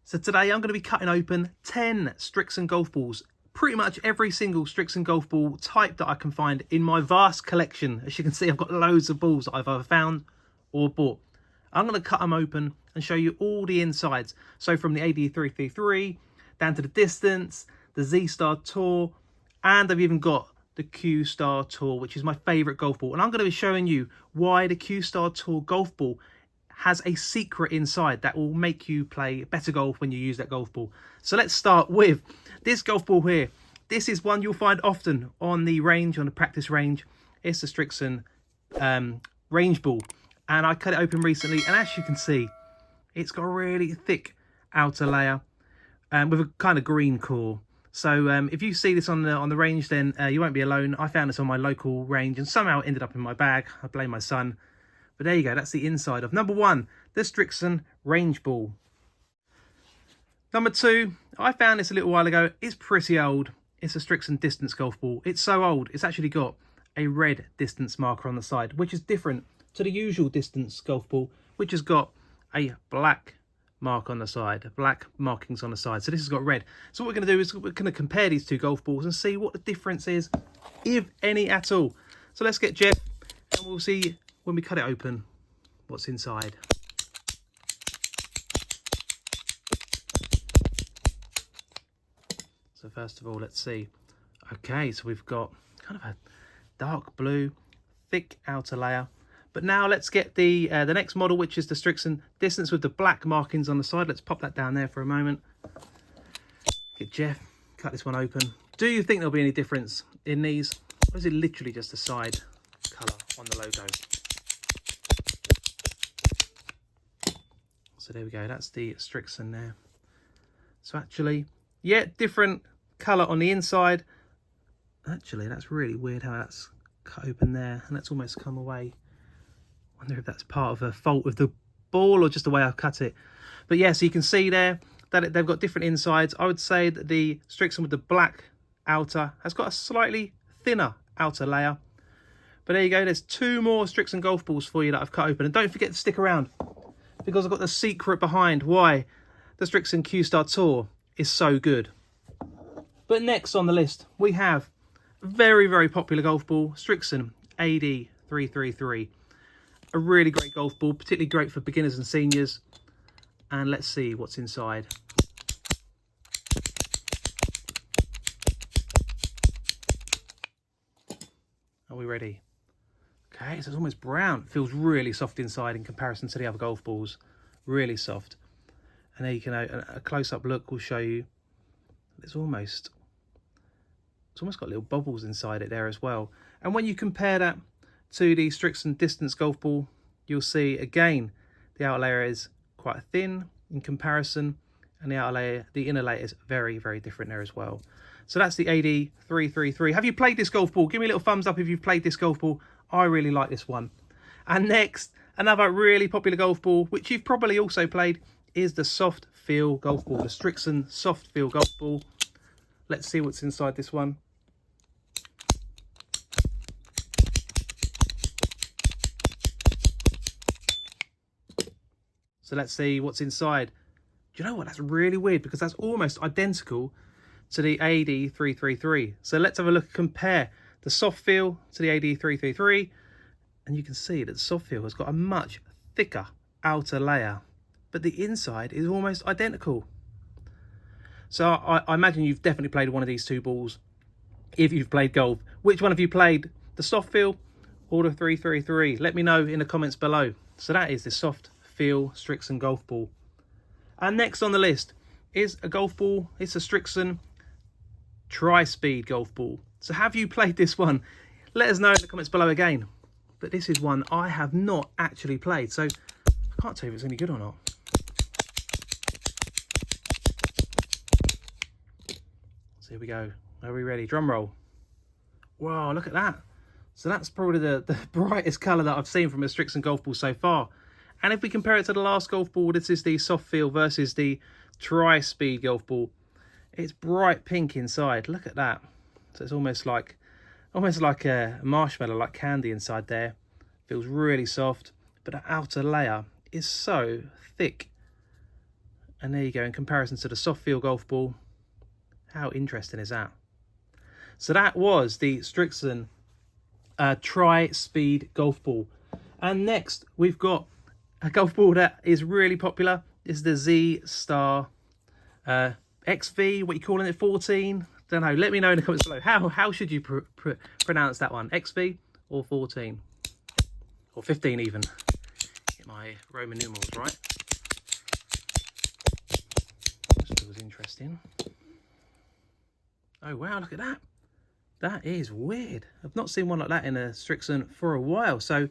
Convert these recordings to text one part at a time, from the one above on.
So today I'm going to be cutting open 10 Srixon golf balls. Pretty much every single Srixon golf ball type that I can find in my vast collection. As you can see, I've got loads of balls that I've either found or bought. I'm going to cut them open and show you all the insides. So from the AD333 down to the Distance, the Z-Star Tour, and I've even got the Q-Star Tour, which is my favourite golf ball. And I'm going to be showing you why the Q-Star Tour golf ball has a secret inside that will make you play better golf when you use that golf ball. So let's start with this golf ball here. This is one you'll find often on the range, on the practice range. It's the Srixon range ball. And I cut it open recently, and as you can see, it's got a really thick outer layer with a kind of green core. So if you see this on the range, then you won't be alone. I found this on my local range and somehow it ended up in my bag. I blame my son. But there you go, that's the inside of number one, the Srixon range ball. Number two, I found this a little while ago. It's pretty old. It's a Srixon Distance golf ball. It's so old, it's actually got a red distance marker on the side, which is different to the usual Distance golf ball, which has got a black mark on the side, black markings on the side. So this has got red. So what we're going to do is we're going to compare these two golf balls and see what the difference is, if any at all. So let's get Jeff and we'll see when we cut it open what's inside. So first of all, let's see. Okay, so we've got kind of a dark blue, thick outer layer. But now let's get the next model, which is the Srixon Distance with the black markings on the side. Let's pop that down there for a moment. Get Jeff, cut this one open. Do you think there'll be any difference in these? Or is it literally just the side colour on the logo? So there we go, that's the Srixon there. So actually, yeah, different colour on the inside. Actually, that's really weird how that's cut open there, and that's almost come away. Wonder if that's part of a fault with the ball or just the way I've cut it. But yeah, so you can see there that they've got different insides. I would say that the Srixon with the black outer has got a slightly thinner outer layer. But there you go, there's two more Srixon golf balls for you that I've cut open. And don't forget to stick around, because I've got the secret behind why the Srixon Q-Star Tour is so good. But next on the list, we have a very, very popular golf ball, Srixon AD333. A really great golf ball, particularly great for beginners and seniors. And let's see what's inside. Are we ready? Okay, so it's almost brown. It feels really soft inside in comparison to the other golf balls. Really soft. And there you can, a close-up look will show you it's almost got little bubbles inside it there as well. And when you compare that to the Srixon Distance golf ball, you'll see again the outer layer is quite thin in comparison, and the inner layer is very, very different there as well. So that's the AD333. Have you played this golf ball? Give me a little thumbs up if you've played this golf ball. I really like this one. And next, another really popular golf ball, which you've probably also played, is the Soft Feel golf ball, the Srixon Soft Feel golf ball. Let's see what's inside this one. So let's see what's inside. Do you know what? That's really weird, because that's almost identical to the AD333. So let's have a look, compare the Soft Feel to the AD333. And you can see that the Soft Feel has got a much thicker outer layer, but the inside is almost identical. So I imagine you've definitely played one of these two balls if you've played golf. Which one have you played? The Soft Feel or the 333? Let me know in the comments below. So that is the Soft Feel Srixon golf ball. And next on the list is a golf ball. It's a Srixon Tri-Speed golf ball. So have you played this one? Let us know in the comments below again. But this is one I have not actually played, so I can't tell you if it's any good or not. So here we go. Are we ready? Drum roll. Wow, look at that. So that's probably the brightest colour that I've seen from a Srixon golf ball so far. And if we compare it to the last golf ball, this is the Soft Feel versus the Tri-Speed golf ball. It's bright pink inside. Look at that. So it's almost like a marshmallow, like candy inside there. Feels really soft, but the outer layer is so thick. And there you go, in comparison to the soft feel golf ball. How interesting is that? So that was the Srixon Tri-Speed golf ball. And next we've got a golf ball that is really popular. This is the Z-Star XV, what are you calling it, 14? Don't know, let me know in the comments below. How should you pronounce that one? XV or 14? Or 15 even. Get my Roman numerals right. This was interesting. Oh wow, look at that. That is weird. I've not seen one like that in a Srixon for a while. So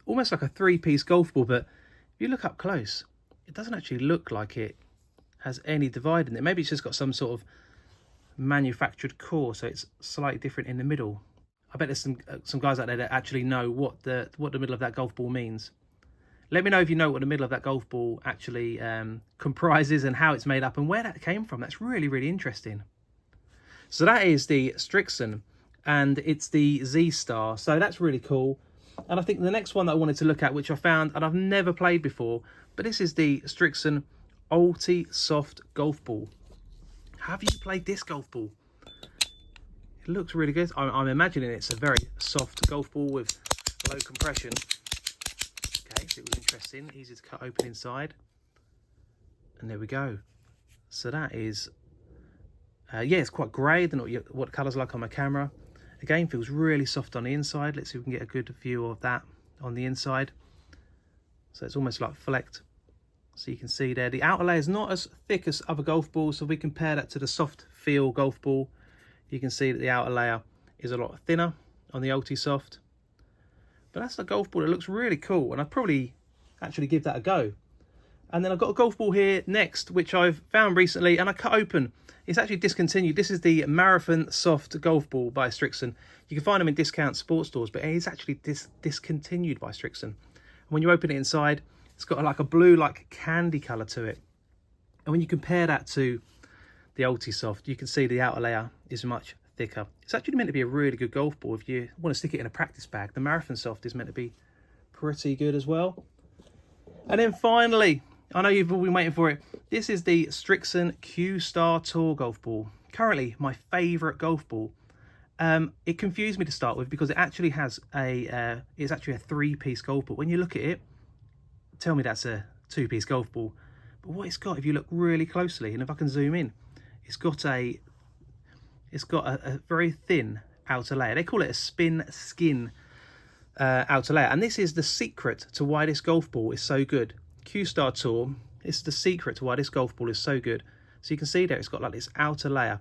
almost like a three-piece golf ball, but if you look up close, it doesn't actually look like it has any divide in it. Maybe it's just got some sort of manufactured core, so it's slightly different in the middle. I bet there's some guys out there that actually know what the middle of that golf ball means. Let me know if you know what the middle of that golf ball actually comprises and how it's made up and where that came from. That's really, really interesting. So that is the Srixon, and it's the Z-Star. So that's really cool. And I think the next one that I wanted to look at, which I found and I've never played before, but this is the Srixon Ulti Soft Golf Ball. Have you played this golf ball? It looks really good. I'm imagining it's a very soft golf ball with low compression. Okay, so it was interesting. Easy to cut open inside. And there we go. So that is... yeah, it's quite grey than what the colour's like on my camera. Again, feels really soft on the inside. Let's see if we can get a good view of that on the inside. So it's almost like flecked. So you can see there, the outer layer is not as thick as other golf balls. So if we compare that to the soft feel golf ball, you can see that the outer layer is a lot thinner on the Ulti Soft. But that's a golf ball that looks really cool, and I'd probably actually give that a go. And then I've got a golf ball here next, which I've found recently, and I cut open. It's actually discontinued. This is the Marathon Soft Golf Ball by Srixon. You can find them in discount sports stores, but it is actually discontinued by Srixon. And when you open it inside, it's got like a blue, like candy colour to it. And when you compare that to the Ulti Soft, you can see the outer layer is much thicker. It's actually meant to be a really good golf ball if you want to stick it in a practice bag. The Marathon Soft is meant to be pretty good as well. And then finally, I know you've all been waiting for it. This is the Srixon Q-Star Tour golf ball. Currently, my favourite golf ball. It confused me to start with because it actually has it's actually a three-piece golf ball. When you look at it, tell me that's a two-piece golf ball. But what it's got, if you look really closely, and if I can zoom in, it's got a very thin outer layer. They call it a spin skin outer layer, and this is the secret to why this golf ball is so good. Q-Star Tour is the secret to why this golf ball is so good. So you can see there it's got like this outer layer,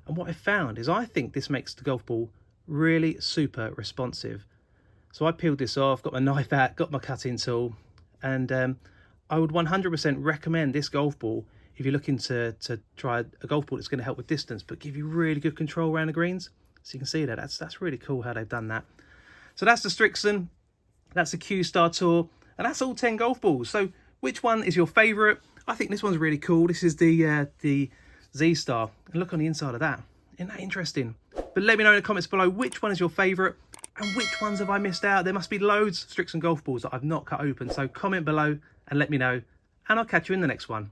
and what I found is I think this makes the golf ball really super responsive. So I peeled this off, got my knife out, got my cutting tool, and I would 100% recommend this golf ball if you're looking to try a golf ball that's going to help with distance but give you really good control around the greens. So you can see that's really cool how they've done that. So that's the Srixon, that's the Q-Star Tour, and that's all 10 golf balls. So which one is your favourite? I think this one's really cool. This is the Z-Star. And look on the inside of that. Isn't that interesting? But let me know in the comments below which one is your favourite and which ones have I missed out. There must be loads of Srixon golf balls that I've not cut open. So comment below and let me know. And I'll catch you in the next one.